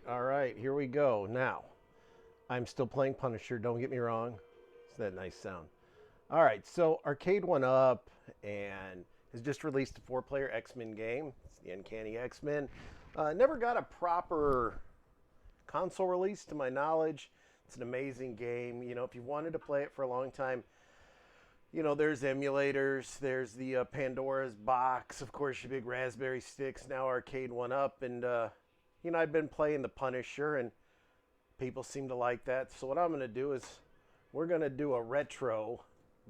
all right. Here we go. Now, I'm still playing Punisher. Don't get me wrong. It's that nice sound. All right, so Arcade1Up and has just released a 4-player X-Men game. It's the Uncanny X-Men. Never got a proper console release to my knowledge. It's an amazing game. You know, if you wanted to play it for a long time, you know, there's emulators, there's the Pandora's box, of course, your big Raspberry sticks, now Arcade1Up, and, you know, I've been playing the Punisher, and people seem to like that. So what I'm going to do is we're going to do a retro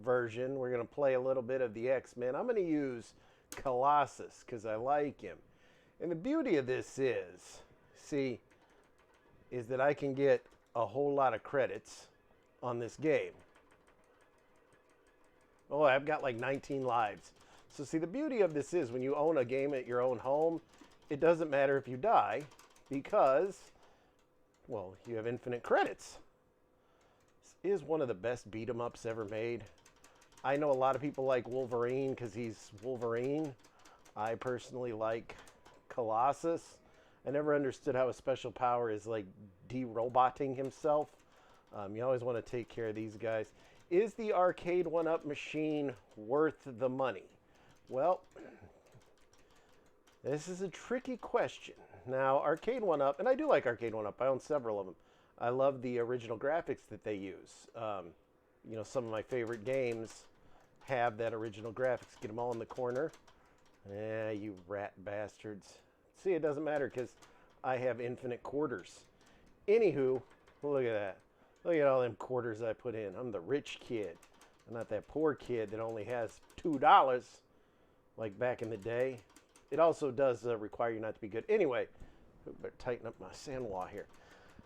version. We're going to play a little bit of the X-Men. I'm going to use Colossus because I like him. And the beauty of this is, see, is that I can get a whole lot of credits on this game. Oh, I've got like 19 lives. So see, the beauty of this is when you own a game at your own home, it doesn't matter if you die because, well, you have infinite credits. This is one of the best beat-em-ups ever made. I know a lot of people like Wolverine because he's Wolverine. I personally like Colossus. I never understood how a special power is like de-roboting himself. You always want to take care of these guys. Is the Arcade1Up machine worth the money? Well, this is a tricky question. Now, Arcade1Up, and I do like Arcade1Up. I own several of them. I love the original graphics that they use. You know, some of my favorite games have that original graphics. Get them all in the corner. Yeah, you rat bastards. See, it doesn't matter because I have infinite quarters. Anywho, look at that. Look at all them quarters I put in. I'm the rich kid. I'm not that poor kid that only has $2 like back in the day. It also does require you not to be good. Anyway, better tighten up my sandwall here.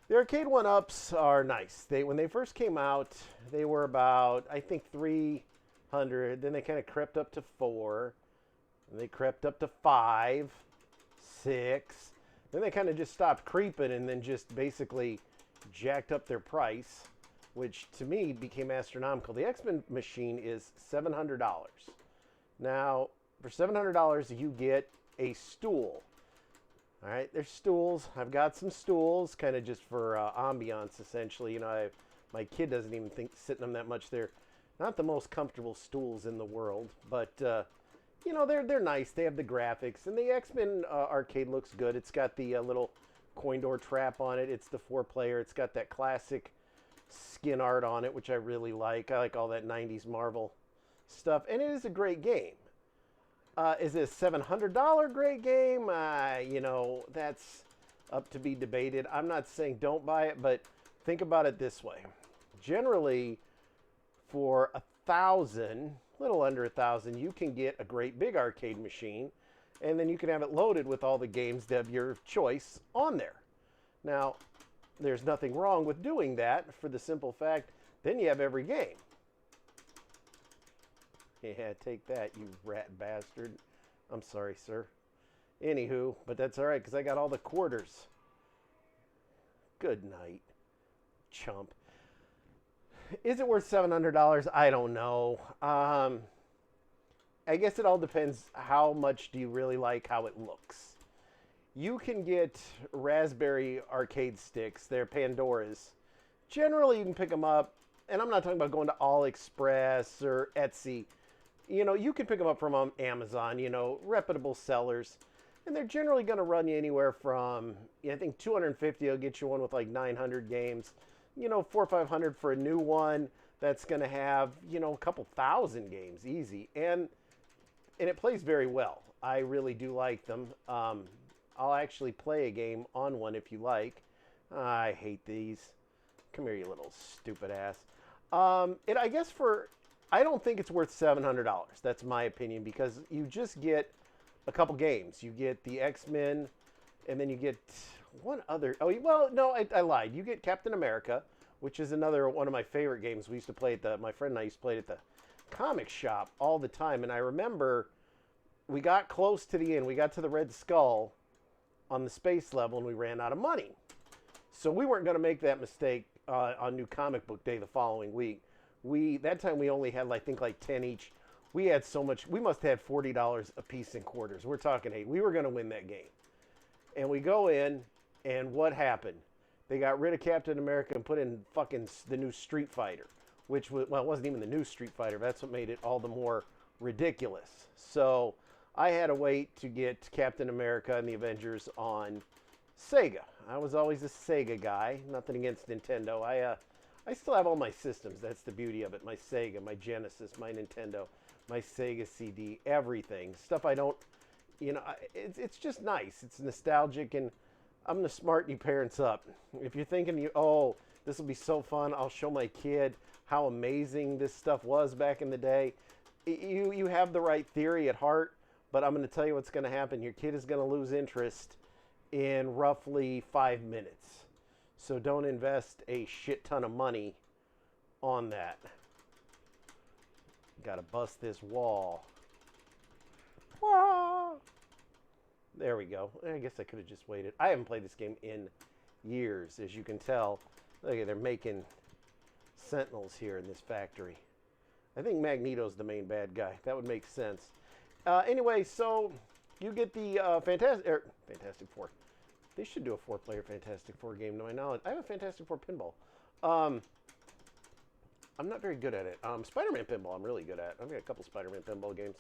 The Arcade1Ups are nice. When they first came out, they were about, I think, 300. Then they kind of crept up to 4. And they crept up to 5, 6. Then they kind of just stopped creeping and then just basically jacked up their price, which to me became astronomical. The X-Men machine is $700. Now, for $700, you get a stool. All right, there's stools. I've got some stools, kind of just for ambiance, essentially. You know, my kid doesn't even think sitting them that much. They're not the most comfortable stools in the world, but you know, they're nice. They have the graphics, and the X-Men arcade looks good. It's got the little coin door trap on it. It's the 4-player. It's got that classic skin art on it, which I really like. I like all that 90s Marvel stuff, and it is a great game. Is it a $700 great game? You know, that's up to be debated. I'm not saying don't buy it, but think about it this way. Generally, for $1,000, a little under $1,000, you can get a great big arcade machine, and then you can have it loaded with all the games of your choice on there. Now, there's nothing wrong with doing that for the simple fact, then you have every game. Yeah, take that, you rat bastard. I'm sorry, sir. Anywho, but that's all right, because I got all the quarters. Good night, chump. Is it worth $700? I don't know. I guess it all depends how much do you really like how it looks. You can get Raspberry arcade sticks. They're Pandora's. Generally, you can pick them up, and I'm not talking about going to AliExpress or Etsy. You know, you can pick them up from Amazon, you know, reputable sellers. And they're generally going to run you anywhere from, I think, $250 will get you one with like 900 games. You know, $400 or $500 for a new one that's going to have, you know, a couple thousand games, easy. And it plays very well. I really do like them. I'll actually play a game on one if you like. I hate these. Come here, you little stupid ass. I guess I don't think it's worth $700. That's my opinion, because you just get a couple games. You get the X-Men, and then you get one other. Oh, well, no, I lied. You get Captain America, which is another one of my favorite games. We used to play my friend and I used to play it at the comic shop all the time. And I remember we got close to the end. We got to the Red Skull on the space level, and we ran out of money. So we weren't going to make that mistake on New Comic Book Day the following week. That time we only had, I think, like 10 each. We had so much. We must have $40 a piece in quarters. We're talking 8. We were going to win that game. And we go in, And what happened? They got rid of Captain America and put in fucking the new Street Fighter, which was, well, it wasn't even the new Street Fighter. That's what made it all the more ridiculous. So I had to wait to get Captain America and the Avengers on Sega. I was always a Sega guy. Nothing against Nintendo. I still have all my systems. That's the beauty of it. My Sega, my Genesis, my Nintendo, my Sega CD, everything. Stuff I don't, you know, it's just nice. It's nostalgic, and I'm going to smarten you parents up. If you're thinking, oh, this will be so fun, I'll show my kid how amazing this stuff was back in the day. You have the right theory at heart, but I'm going to tell you what's going to happen. Your kid is going to lose interest in roughly 5 minutes. So don't invest a shit ton of money on that. Got to bust this wall. There we go. I guess I could have just waited. I haven't played this game in years, as you can tell. Look at, they're making sentinels here in this factory. I think Magneto's the main bad guy. That would make sense. Anyway, so you get the Fantastic Four. They should do a 4-player Fantastic Four game, to my knowledge. I have a Fantastic Four pinball. I'm not very good at it. Spider-Man pinball I'm really good at. I've got a couple Spider-Man pinball games.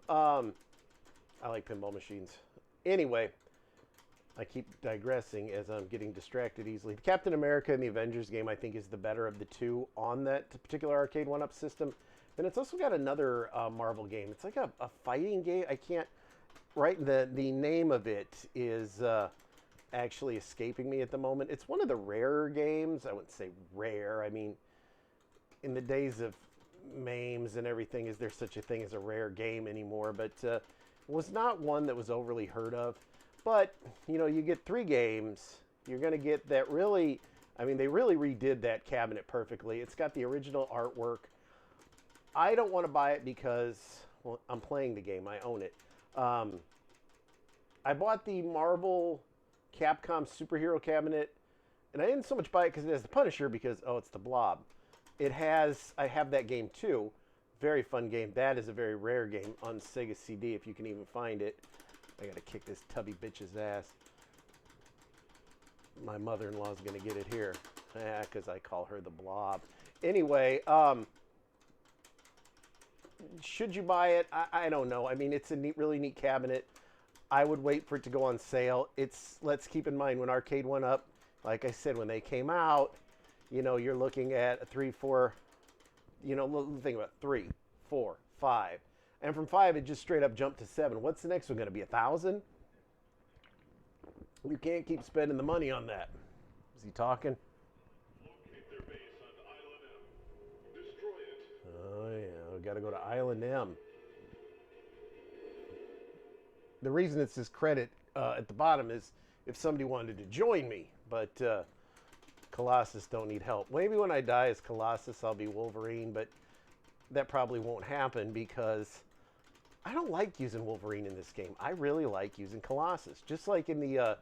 I like pinball machines. Anyway, I keep digressing as I'm getting distracted easily. Captain America and the Avengers game, I think, is the better of the two on that particular Arcade1Up system. And it's also got another Marvel game. It's like a fighting game. I can't... Right, the name of it is actually escaping me at the moment. It's one of the rarer games. I wouldn't say rare. I mean, in the days of memes and everything, is there such a thing as a rare game anymore? But it was not one that was overly heard of. But, you know, you get 3 games. You're going to get that really... I mean, they really redid that cabinet perfectly. It's got the original artwork. I don't want to buy it because, well, I'm playing the game. I own it. I bought the Marvel Capcom superhero cabinet, and I didn't so much buy it because it has the Punisher, because, oh, it's the Blob. It has, I have that game too. Very fun game. That is a very rare game on Sega CD, if you can even find it. I gotta kick this tubby bitch's ass. My mother-in-law's gonna get it here. Yeah, because I call her the Blob. Anyway, should you buy it? I don't know. I mean, it's a neat, really neat cabinet. I would wait for it to go on sale. Let's keep in mind, when Arcade1Up, like I said, when they came out, you know, you're looking at a 3, 4, you know, think about 3, 4, 5. And from 5, it just straight up jumped to 7. What's the next one going to be, 1,000? You can't keep spending the money on that. Is he talking? Locate their base on Island M. Destroy it. Oh, yeah. We got to go to Island M. The reason it says credit at the bottom is if somebody wanted to join me. But Colossus don't need help. Maybe when I die as Colossus, I'll be Wolverine. But that probably won't happen because I don't like using Wolverine in this game. I really like using Colossus. Just like in the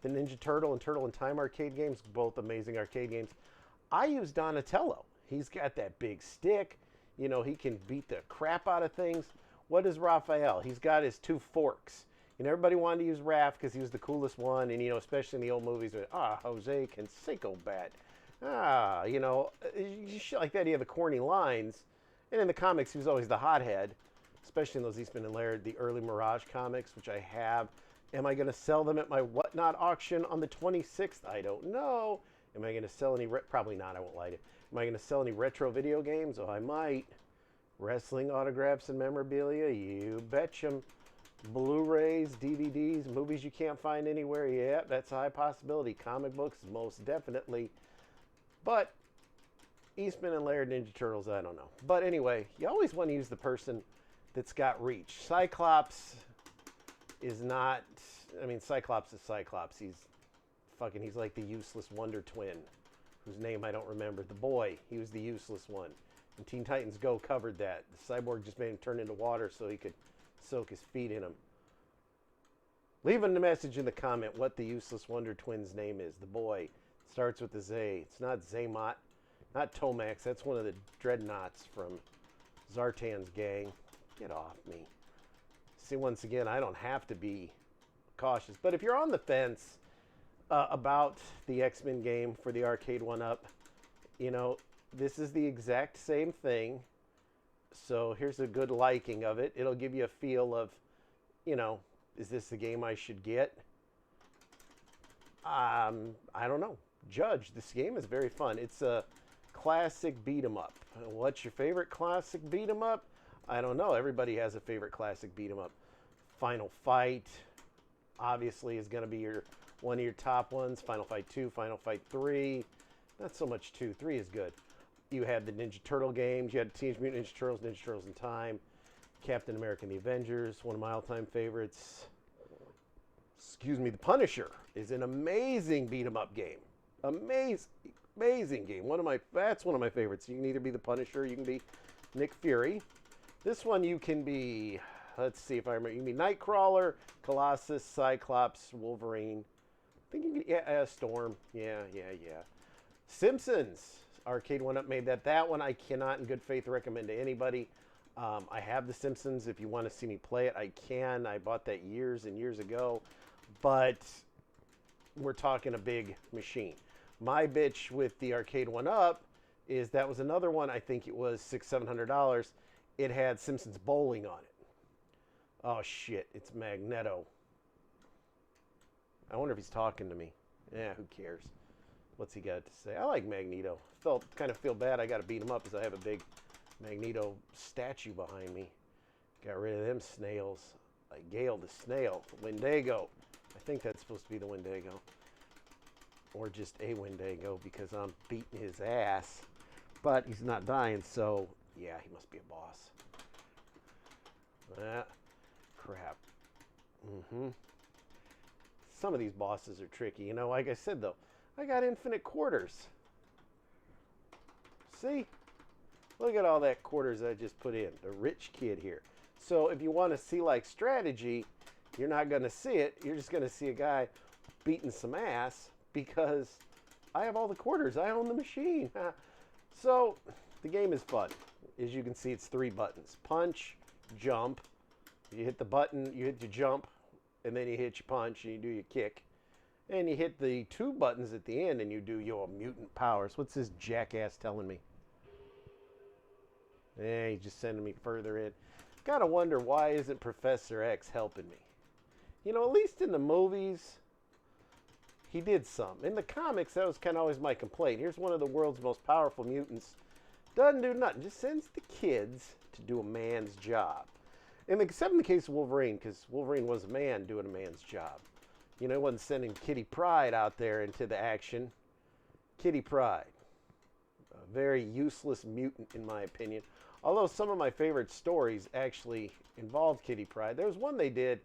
Ninja Turtle and Turtle in Time arcade games, both amazing arcade games, I use Donatello. He's got that big stick. You know, he can beat the crap out of things. What is Raphael? He's got his 2 forks. And everybody wanted to use Raph because he was the coolest one. And, you know, especially in the old movies, with, Jose Canseco bat. You know, shit like that. He had the corny lines. And in the comics, he was always the hothead, especially in those Eastman and Laird, the early Mirage comics, which I have. Am I going to sell them at my Whatnot auction on the 26th? I don't know. Am I going to sell any... Probably not. I won't light it. Am I going to sell any retro video games? Oh, I might. Wrestling autographs and memorabilia? You betcha. Blu-rays, DVDs, movies you can't find anywhere? Yeah, that's a high possibility. Comic books, most definitely. But Eastman and Laird Ninja Turtles, I don't know. But anyway, you always want to use the person that's got reach. Cyclops is not... I mean, Cyclops is Cyclops. He's like the useless Wonder Twin, whose name I don't remember. The boy, he was the useless one. And Teen Titans Go covered that. The Cyborg just made him turn into water so he could soak his feet in him. Leave a message in the comment what the useless Wonder Twin's name is. The boy. Starts with a Z. It's not Zaymot. Not Tomax. That's one of the dreadnoughts from Zartan's gang. Get off me. See, once again, I don't have to be cautious. But if you're on the fence, about the X-Men game for the Arcade1Up. You know, this is the exact same thing. So here's a good liking of it. It'll give you a feel of, you know, is this the game I should get? I don't know. Judge. This game is very fun. It's a classic beat 'em up. What's your favorite classic beat 'em up? I don't know. Everybody has a favorite classic beat 'em up. Final Fight, obviously, is going to be one of your top ones. Final Fight 2, Final Fight 3. Not so much 2. 3 is good. You had the Ninja Turtle games. You had Teenage Mutant Ninja Turtles in Time, Captain America and the Avengers, one of my all-time favorites. Excuse me, The Punisher is an amazing beat-em-up game. Amazing game. That's one of my favorites. You can either be the Punisher, you can be Nick Fury. This one you can be, let's see if I remember, you can be Nightcrawler, Colossus, Cyclops, Wolverine. I think you can, Storm. Yeah. Simpsons. Arcade1Up made that. That one I cannot in good faith recommend to anybody. I have The Simpsons. If you want to see me play it, I can. I bought that years and years ago. But we're talking a big machine. My bitch with the Arcade1Up is that was another one. I think it was $600-700. It had Simpsons bowling on it. Oh shit! It's Magneto. I wonder if he's talking to me. Yeah, who cares? What's he got to say? I like Magneto. Kind of feel bad I got to beat him up as I have a big Magneto statue behind me. Got rid of them snails. Like Gale the snail. Wendigo. I think that's supposed to be the Wendigo. Or just a Wendigo because I'm beating his ass. But he's not dying, so yeah, he must be a boss. Ah, crap. Some of these bosses are tricky. You know, like I said, though, I got infinite quarters. See? Look at all that quarters I just put in. The rich kid here. So if you want to see, like, strategy, you're not going to see it. You're just going to see a guy beating some ass because I have all the quarters. I own the machine. So the game is fun. As you can see, it's 3 buttons. Punch, jump. You hit the button, you hit your jump, and then you hit your punch, and you do your kick. And you hit the 2 buttons at the end, and you do your mutant powers. What's this jackass telling me? Yeah, he's just sending me further in. Gotta wonder, why isn't Professor X helping me? You know, at least in the movies, he did some. In the comics, that was kind of always my complaint. Here's one of the world's most powerful mutants. Doesn't do nothing. Just sends the kids to do a man's job. Except in the case of Wolverine, because Wolverine was a man doing a man's job. You know, he wasn't sending Kitty Pryde out there into the action. Kitty Pryde. A very useless mutant, in my opinion. Although some of my favorite stories actually involved Kitty Pryde. There was one they did.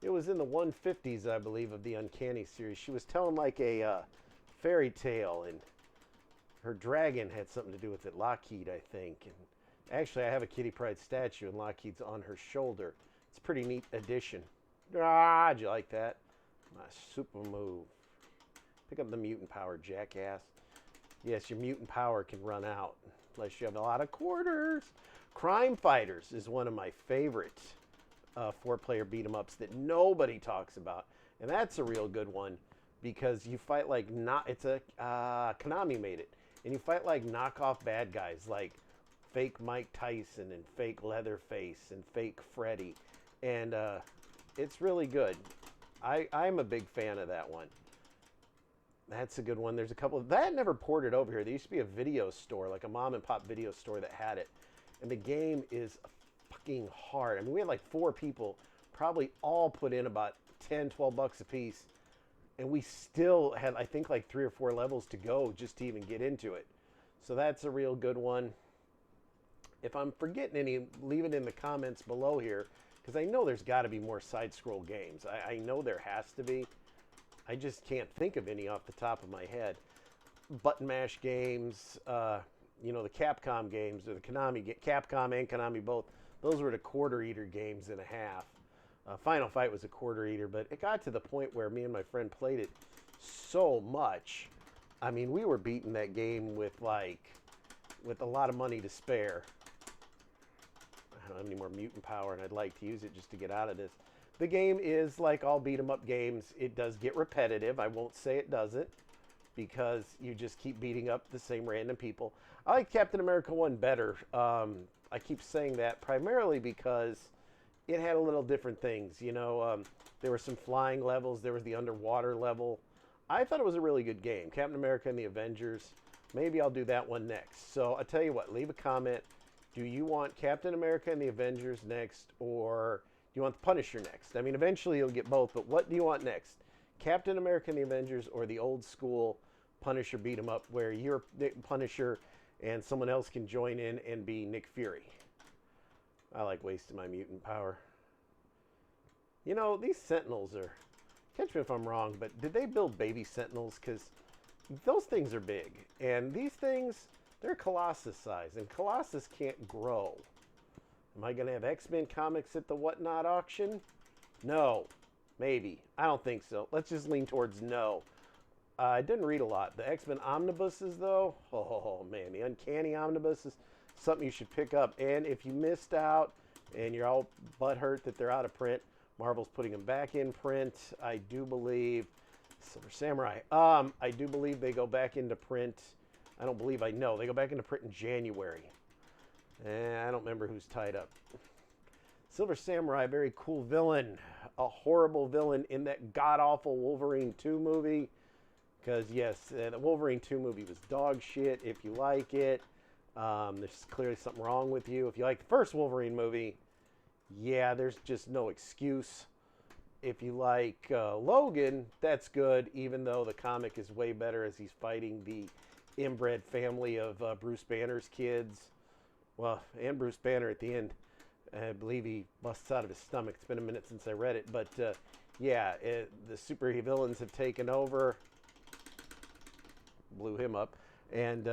It was in the 150s, I believe, of the Uncanny series. She was telling like a fairy tale, and her dragon had something to do with it. Lockheed, I think. And actually, I have a Kitty Pryde statue, and Lockheed's on her shoulder. It's a pretty neat addition. Ah, do you like that? My super move. Pick up the mutant power, jackass. Yes, your mutant power can run out unless you have a lot of quarters. Crime Fighters is one of my favorite 4-player beat-em-ups that nobody talks about. And that's a real good one because you fight like Konami made it. And you fight like knockoff bad guys like fake Mike Tyson and fake Leatherface and fake Freddy. And it's really good. I'm a big fan of that one. That's a good one. There's a couple of that never ported over here. There used to be a video store, like a mom and pop video store that had it. And the game is fucking hard. I mean, we had like 4 people, probably all put in about 10, 12 bucks a piece. And we still had, I think, like 3 or 4 levels to go just to even get into it. So that's a real good one. If I'm forgetting any, leave it in the comments below here, because I know there's got to be more side-scroll games. I know there has to be. I just can't think of any off the top of my head. Button mash games, you know, the Capcom games, or the Konami, Capcom and Konami both. Those were the quarter eater games and a half. Final Fight was a quarter eater, but it got to the point where me and my friend played it so much. I mean, we were beating that game with a lot of money to spare. I don't have any more mutant power, and I'd like to use it just to get out of this. The game is like all beat 'em up games. It does get repetitive. I won't say it doesn't, because you just keep beating up the same random people. I like Captain America 1 better. I keep saying that primarily because it had a little different things. You know, there were some flying levels. There was the underwater level. I thought it was a really good game. Captain America and the Avengers. Maybe I'll do that one next. So I tell you what, leave a comment. Do you want Captain America and the Avengers next, or do you want the Punisher next? I mean, eventually you'll get both, but what do you want next? Captain America and the Avengers, or the old school Punisher beat 'em up where you're Punisher and someone else can join in and be Nick Fury? I like wasting my mutant power. You know, these Sentinels are, catch me if I'm wrong, but did they build baby Sentinels? Because those things are big. And these things, they're Colossus size, and Colossus can't grow. Am I going to have X-Men comics at the Whatnot auction? No. Maybe. I don't think so. Let's just lean towards no. I didn't read a lot. The X-Men omnibuses, though, oh man, the Uncanny Omnibus is something you should pick up. And if you missed out and you're all butthurt that they're out of print, Marvel's putting them back in print. I do believe Silver Samurai. I do believe they go back into print. I don't believe, I know. They go back into print in January. I don't remember who's tied up. Silver Samurai, very cool villain. A horrible villain in that god-awful Wolverine 2 movie. Because, yes, the Wolverine 2 movie was dog shit. If you like it, there's clearly something wrong with you. If you like the first Wolverine movie, yeah, there's just no excuse. If you like Logan, that's good, even though the comic is way better as he's fighting the inbred family of Bruce Banner's kids. Well, and Bruce Banner at the end, I believe he busts out of his stomach. It's been a minute since I read it. But, yeah, the super villains have taken over. Blew him up. And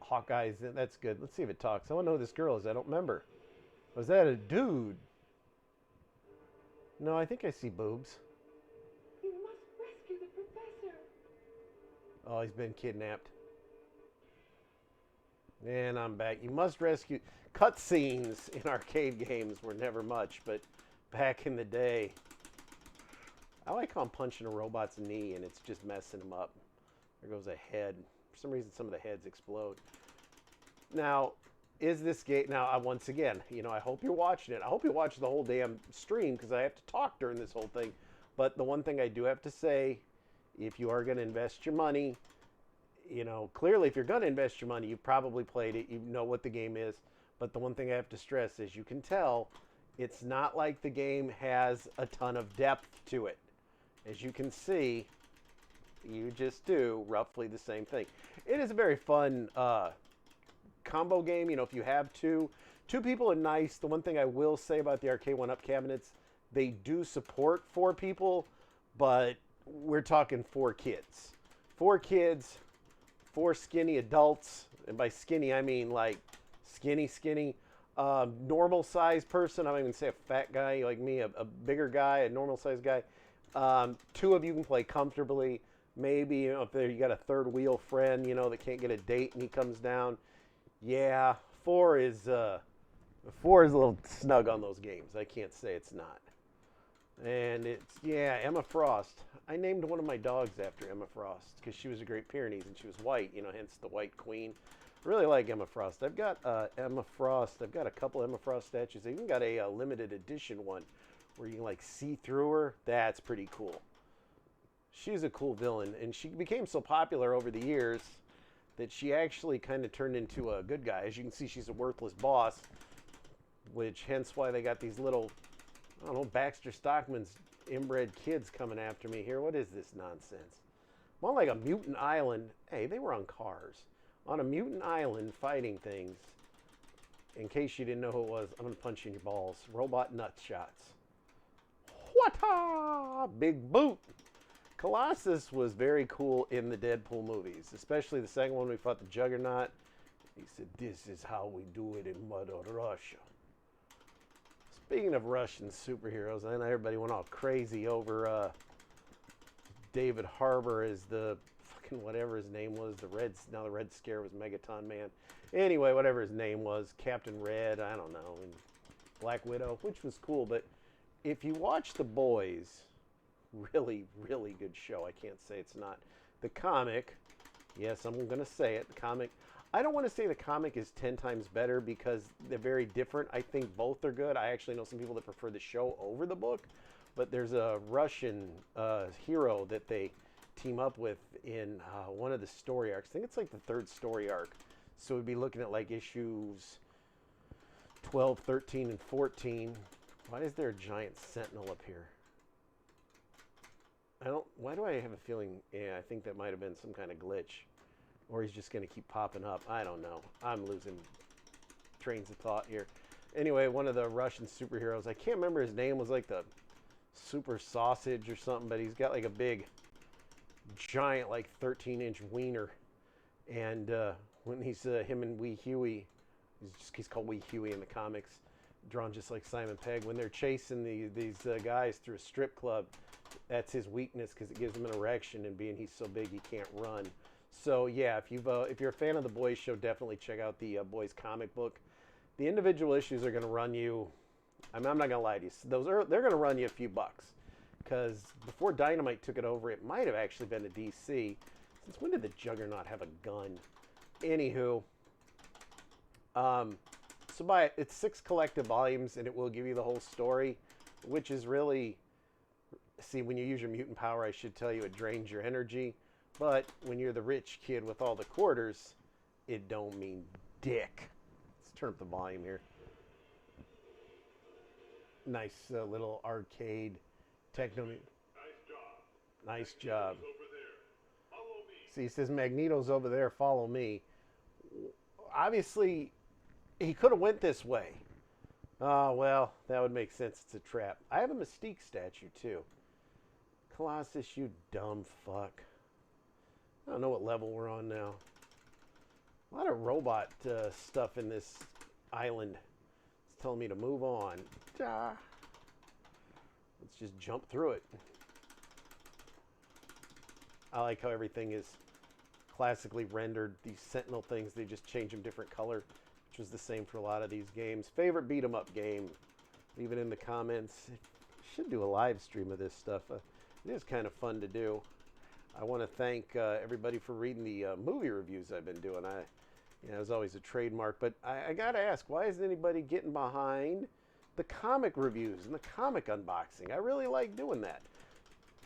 Hawkeye's, that's good. Let's see if it talks. I want to know who this girl is. I don't remember. Was that a dude? No, I think I see boobs. You must rescue the professor. Oh, he's been kidnapped. And I'm back. You must rescue. Cutscenes in arcade games were never much, but back in the day, I like how I'm punching a robot's knee and it's just messing him up. There goes a head. For some reason, some of the heads explode. Now, is this game... Now, once again, you know, I hope you're watching it. I hope you watch the whole damn stream because I have to talk during this whole thing. But the one thing I do have to say, if you are going to invest your money, you know, clearly if you're going to invest your money, you've probably played it. You know what the game is. But the one thing I have to stress is you can tell it's not like the game has a ton of depth to it. As you can see, you just do roughly the same thing. It is a very fun combo game. You know, if you have two people are nice. The one thing I will say about the Arcade1Up cabinets, they do support 4 people, but we're talking 4 kids. 4 kids, 4 skinny adults, and by skinny I mean like skinny. Normal size person, I don't even say a fat guy like me, a bigger guy, a normal size guy. 2 of you can play comfortably. Maybe, you know, if you got a third wheel friend, you know, that can't get a date and he comes down. Yeah, 4 is a little snug on those games. I can't say it's not. And it's, yeah, Emma Frost. I named one of my dogs after Emma Frost because she was a Great Pyrenees and she was white, you know, hence the White Queen. I really like Emma Frost. I've got Emma Frost. I've got a couple Emma Frost statues. I even got a limited edition one where you can like see through her. That's pretty cool. She's a cool villain, and she became so popular over the years that she actually kind of turned into a good guy. As you can see, she's a worthless boss, which hence why they got these little, I don't know, Baxter Stockman's inbred kids coming after me here. What is this nonsense? I'm on like a mutant island. Hey, they were on cars. On a mutant island fighting things. In case you didn't know who it was, I'm going to punch you in your balls. Robot nut shots. What-a! Big boot! Colossus was very cool in the Deadpool movies, especially the second one we fought the Juggernaut. He said, "This is how we do it in Mother Russia." Speaking of Russian superheroes, I know everybody went all crazy over David Harbour as the fucking whatever his name was. Now the Red Scare was Megaton Man. Anyway, whatever his name was, Captain Red, I don't know, and Black Widow, which was cool, but if you watch The Boys, really, really good show. I can't say it's not. The comic, yes, I'm going to say it. The comic, I don't want to say the comic is 10 times better because they're very different. I think both are good. I actually know some people that prefer the show over the book, but there's a Russian hero that they team up with in one of the story arcs. I think it's like the 3rd story arc. So we'd be looking at like issues 12, 13, and 14. Why is there a giant sentinel up here? Why do I have a feeling, yeah, I think that might have been some kind of glitch. Or he's just going to keep popping up. I don't know. I'm losing trains of thought here. Anyway, one of the Russian superheroes, I can't remember his name, was like the Super Sausage or something, but he's got like a big, giant, like 13-inch wiener. And when he's him and Wee Huey, he's called Wee Huey in the comics, drawn just like Simon Pegg. When they're chasing these guys through a strip club, that's his weakness because it gives him an erection, and being he's so big he can't run. So yeah, if you're a fan of the Boys show, definitely check out the Boys comic book. The individual issues are going to run you, I'm not going to lie to you, they're going to run you a few bucks, because before Dynamite took it over, it might have actually been a DC. Since when did the Juggernaut have a gun? Anywho, so buy it. It's 6 collective volumes, and it will give you the whole story, which is really, see, when you use your mutant power, I should tell you it drains your energy. But when you're the rich kid with all the quarters, it don't mean dick. Let's turn up the volume here. Nice little arcade techno. Nice job. Nice job. Over there. Follow me. See, he says Magneto's over there, follow me. Obviously, he could have went this way. Oh, well, that would make sense. It's a trap. I have a Mystique statue, too. Colossus, you dumb fuck. I don't know what level we're on now. A lot of robot stuff in this island. It's telling me to move on. Let's just jump through it. I like how everything is classically rendered. These Sentinel things, they just change them different color, which was the same for a lot of these games. Favorite beat 'em up game? Leave it in the comments. Should do a live stream of this stuff. It is kind of fun to do. I want to thank everybody for reading the movie reviews I've been doing. It was always a trademark, but I got to ask, why isn't anybody getting behind the comic reviews and the comic unboxing? I really like doing that.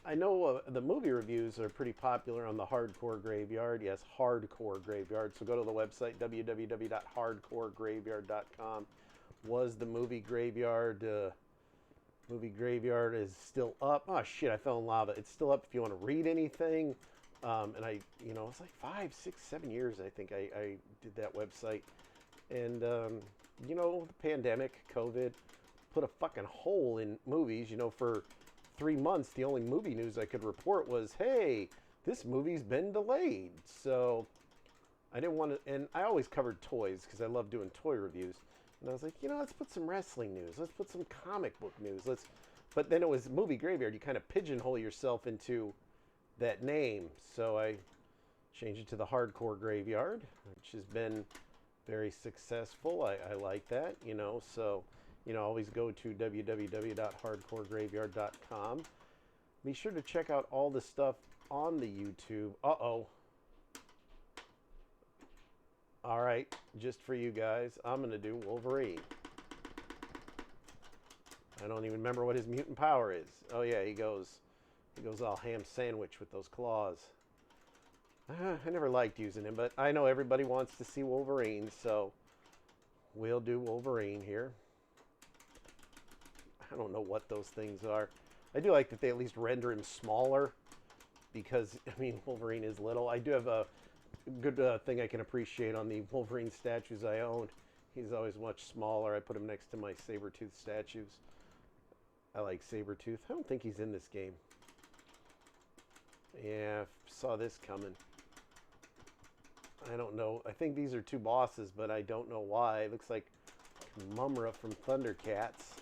I know the movie reviews are pretty popular on the Hardcore Graveyard. Yes, Hardcore Graveyard. So go to the website, www.hardcoregraveyard.com. Was the movie graveyard... Movie Graveyard is still up. Oh shit, I fell in lava. It's still up if you want to read anything. And it's like 5, 6, 7 years I think I did that website. And, the pandemic, COVID, put a fucking hole in movies. For 3 months, the only movie news I could report was, hey, this movie's been delayed. So I didn't want to, and I always covered toys because I love doing toy reviews. And I was like, let's put some wrestling news. Let's put some comic book news. But then it was Movie Graveyard. You kind of pigeonhole yourself into that name. So I changed it to the Hardcore Graveyard, which has been very successful. I like that, So, always go to www.hardcoregraveyard.com. Be sure to check out all the stuff on the YouTube. Uh-oh. All right, just for you guys, I'm going to do Wolverine. I don't even remember what his mutant power is. Oh yeah, he goes all ham sandwich with those claws. I never liked using him, but I know everybody wants to see Wolverine, so we'll do Wolverine here. I don't know what those things are. I do like that they at least render him smaller because, Wolverine is little. I do have a good thing I can appreciate on the Wolverine statues I own. He's always much smaller. I put him next to my Sabretooth statues. I like Sabretooth. I don't think he's in this game. Yeah, saw this coming. I don't know. I think these are 2 bosses, but I don't know why. It looks like Mumra from Thundercats.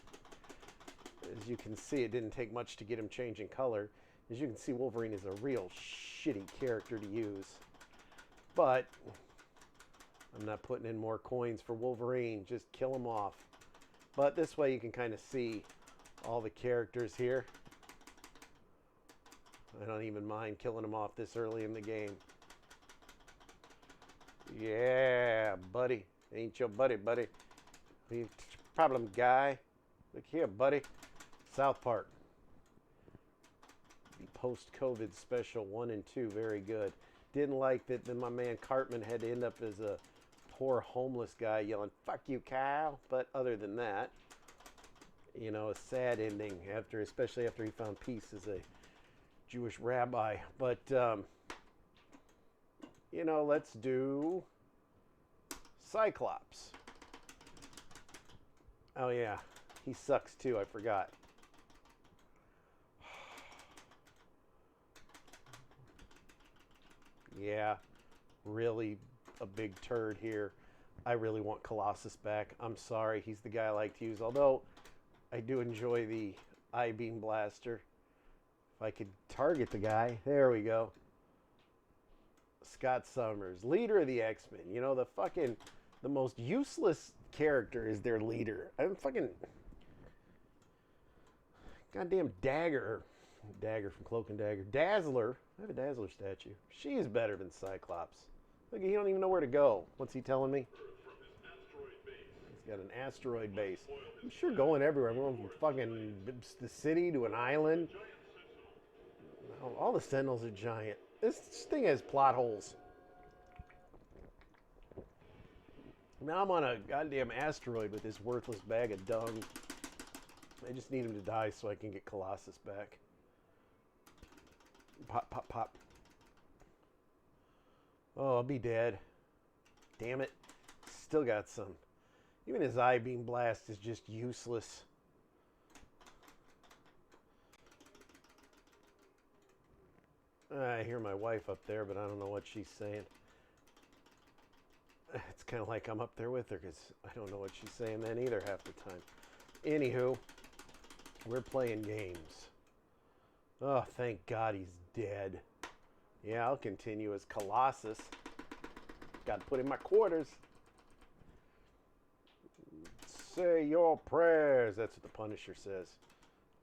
As you can see, it didn't take much to get him changing color. As you can see, Wolverine is a real shitty character to use. But I'm not putting in more coins for Wolverine. Just kill him off. But this way you can kind of see all the characters here. I don't even mind killing them off this early in the game. Yeah, buddy. Ain't your buddy, buddy. Problem, guy. Look here, buddy. South Park. The post-COVID special 1 and 2, very good. Didn't like that my man Cartman had to end up as a poor homeless guy yelling, "Fuck you, Kyle." But other than that, you know, a sad ending, especially after he found peace as a Jewish rabbi. But, you know, let's do Cyclops. Oh, yeah. He sucks, too. I forgot. Yeah, really a big turd here. I really want Colossus back. I'm sorry. He's the guy I like to use. Although, I do enjoy the I-beam blaster. If I could target the guy. There we go. Scott Summers, leader of the X-Men. You know, the most useless character is their leader. I'm fucking... Goddamn Dagger from Cloak and Dagger. Dazzler. I have a Dazzler statue. She's better than Cyclops. Look, he don't even know where to go. What's he telling me? He's got an asteroid base. I'm sure going everywhere. I'm going from fucking the city to an island. Oh, all the Sentinels are giant. This thing has plot holes. Now I'm on a goddamn asteroid with this worthless bag of dung. I just need him to die so I can get Colossus back. Pop, pop, pop. Oh, I'll be dead. Damn it. Still got some. Even his I-beam blast is just useless. I hear my wife up there, but I don't know what she's saying. It's kind of like I'm up there with her because I don't know what she's saying then either half the time. Anywho, we're playing games. Oh, thank God he's dead. Yeah, I'll continue as Colossus. Got to put in my quarters. Say your prayers. That's what the Punisher says.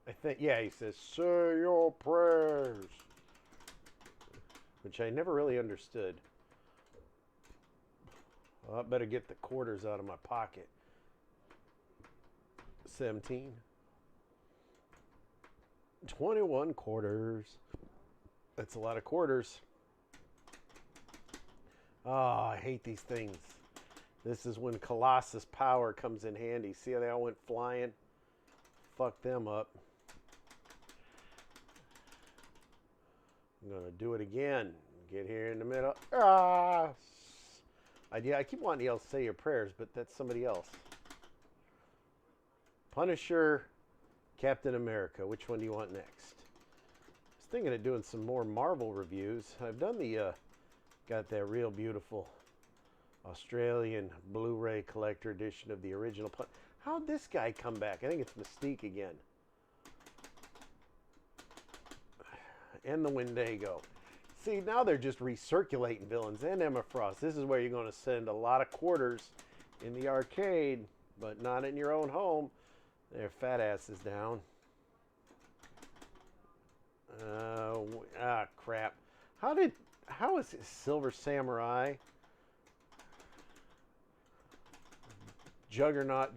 I think, yeah, he says, say your prayers. Which I never really understood. Well, I better get the quarters out of my pocket. 17. 21 quarters. That's a lot of quarters. Oh, I hate these things. This is when Colossus power comes in handy. See how they all went flying? Fuck them up. I'm going to do it again. Get here in the middle. Ah! I keep wanting to yell, say your prayers, but that's somebody else. Punisher, Captain America. Which one do you want next? I was thinking of doing some more Marvel reviews. I've done the, got that real beautiful Australian Blu-ray collector edition of the original. How'd this guy come back? I think it's Mystique again. And the Wendigo. See, now they're just recirculating villains. And Emma Frost. This is where you're going to send a lot of quarters in the arcade, but not in your own home. Their fat asses down. Crap. How is Silver Samurai, Juggernaut,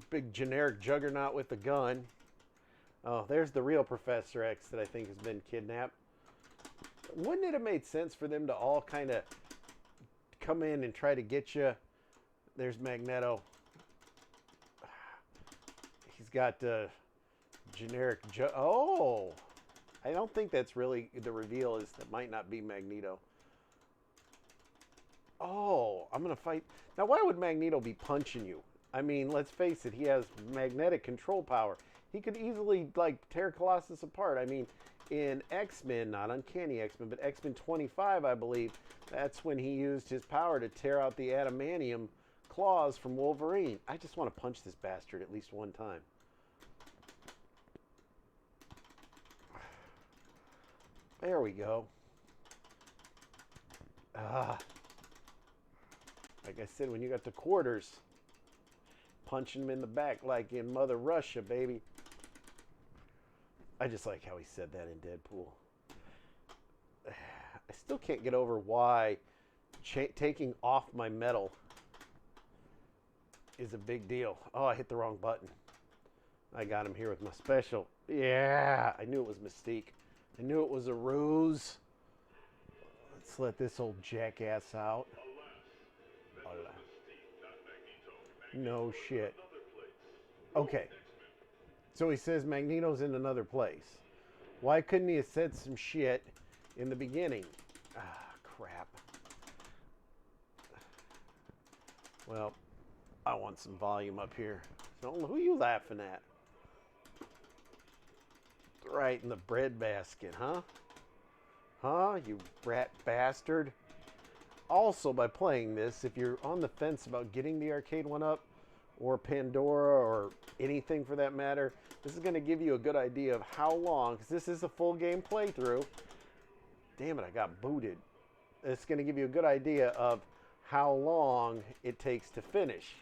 big generic Juggernaut with a gun. Oh, there's the real Professor X that I think has been kidnapped. Wouldn't it have made sense for them to all kind of come in and try to get you? There's Magneto. He's got generic... Oh! I don't think that's really... The reveal is that might not be Magneto. Oh, I'm going to fight... Now, why would Magneto be punching you? I mean, let's face it. He has magnetic control power. He could easily, like, tear Colossus apart. I mean, in X-Men, not Uncanny X-Men, but X-Men 25, I believe, that's when he used his power to tear out the adamantium claws from Wolverine. I just want to punch this bastard at least one time. There we go. Like I said, when you got the quarters, punching him in the back like in Mother Russia, baby. I just like how he said that in Deadpool. I still can't get over why taking off my metal is a big deal. Oh, I hit the wrong button. I got him here with my special. Yeah, I knew it was Mystique. I knew it was a ruse. Let's let this old jackass out. Alas, Mystique, not Magneto. No shit. Another place. Okay. So he says Magneto's in another place. Why couldn't he have said some shit in the beginning? Ah, crap. Well, I want some volume up here. So who are you laughing at? Right in the bread basket, huh? Huh, you rat bastard. Also, by playing this, if you're on the fence about getting the Arcade1Up or Pandora or anything for that matter, this is going to give you a good idea of how long, because this is a full game playthrough. Damn it, I got booted. It's going to give you a good idea of how long it takes to finish.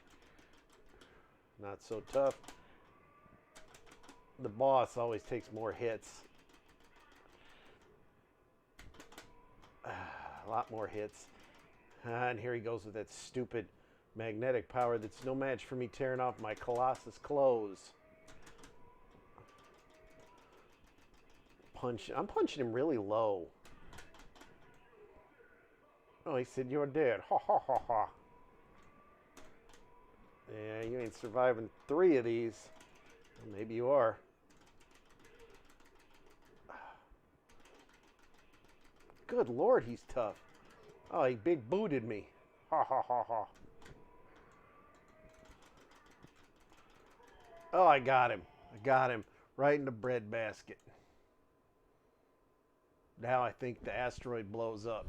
Not so tough. The boss always takes more hits. A lot more hits. And here he goes with that stupid magnetic power that's no match for me tearing off my Colossus clothes. I'm punching him really low. Oh, he said, you're dead. Ha ha ha ha. Yeah, you ain't surviving 3 of these. Well, maybe you are. Good Lord, he's tough. Oh, he big booted me. Ha ha ha ha. Oh, I got him. I got him right in the bread basket. Now I think the asteroid blows up.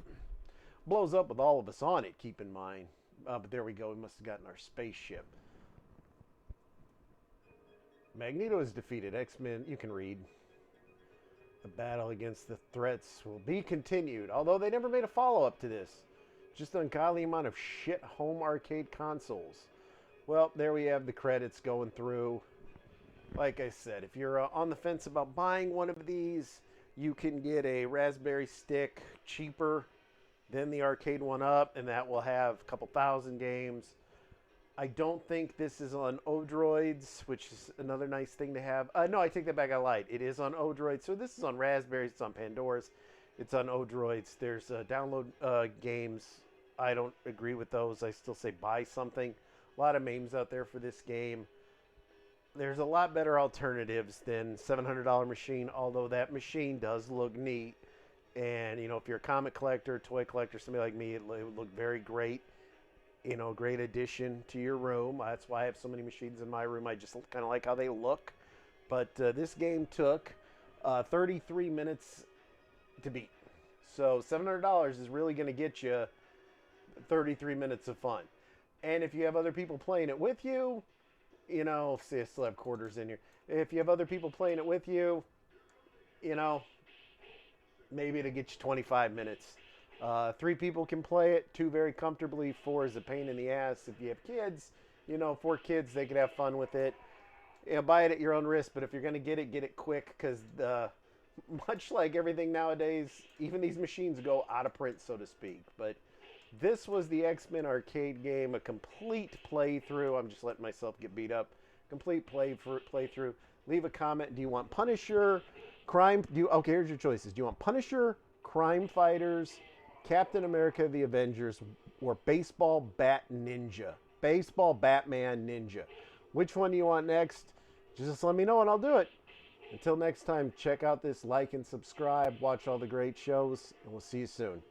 Blows up with all of us on it, keep in mind. But there we go. We must have gotten our spaceship. Magneto is defeated. X-Men, you can read. The battle against the threats will be continued, although they never made a follow-up to this. Just an ungodly amount of shit home arcade consoles. Well, there we have the credits going through. Like I said, if you're on the fence about buying one of these, you can get a Raspberry Stick cheaper than the Arcade1Up, and that will have a couple thousand games. I don't think this is on Odroids, which is another nice thing to have. No, I take that back. I lied. It is on Odroids. So this is on Raspberries. It's on Pandoras. It's on Odroids. There's download games. I don't agree with those. I still say buy something. A lot of memes out there for this game. There's a lot better alternatives than $700 machine, although that machine does look neat. And, you know, if you're a comic collector, toy collector, somebody like me, it would look very great. You know, great addition to your room. That's why I have so many machines in my room. I just kind of like how they look. But this game took 33 minutes to beat. So $700 is really going to get you 33 minutes of fun. And if you have other people playing it with you, you know, see, I still have quarters in here. If you have other people playing it with you, you know, maybe it'll get you 25 minutes. 3 people can play it, 2 very comfortably, 4 is a pain in the ass. If you have kids, you know, 4 kids, they could have fun with it. You know, buy it at your own risk, but if you're going to get it quick, because much like everything nowadays, even these machines go out of print, so to speak. But this was the X-Men arcade game, a complete playthrough. I'm just letting myself get beat up. Complete playthrough. Leave a comment. Do you want Punisher, Crime? Okay, here's your choices. Do you want Punisher, Crime Fighters, Captain America, the Avengers, or Baseball Bat Ninja? Baseball Batman Ninja. Which one do you want next? Just let me know and I'll do it. Until next time, check out this, like and subscribe, watch all the great shows, and we'll see you soon.